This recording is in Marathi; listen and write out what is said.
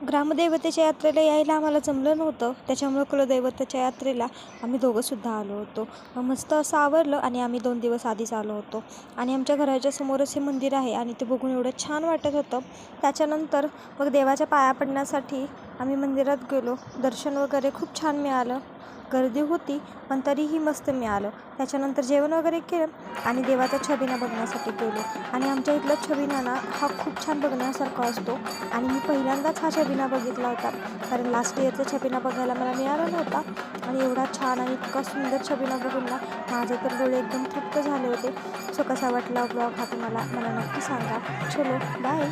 ग्रामदैवतेच्या यात्रेला यायला आम्हाला जमलं नव्हतं, त्याच्यामुळं कुलदैवताच्या यात्रेला आम्ही दोघंसुद्धा आलो होतो. मस्त असं आवरलं आणि आम्ही 2 दिवस आधीच आलो होतो आणि आमच्या घराच्या समोरच हे मंदिर आहे आणि ते बघून एवढं छान वाटत होतं. त्याच्यानंतर मग देवाच्या पाया पडण्यासाठी आम्ही मंदिरात गेलो. दर्शन वगैरे खूप छान मिळालं. गर्दी होती पण तरीही मस्त मिळालं. त्याच्यानंतर जेवण वगैरे केलं आणि देवाचा छबिना बघण्यासाठी गेलो आणि आमच्या इथला छबिना ना हा खूप छान बघण्यासारखा असतो आणि मी पहिल्यांदाच हा छबिना बघितला होता, कारण लास्ट इयरचा छबिना बघायला मला मिळाला नव्हता आणि एवढा छान आणि इतका सुंदर छबिना बघून ना माझे तर डोळे एकदम तृप्त झाले होते. सो कसा वाटला ब्लॉग हा तुम्हाला मला नक्की सांगा. चलो बाय.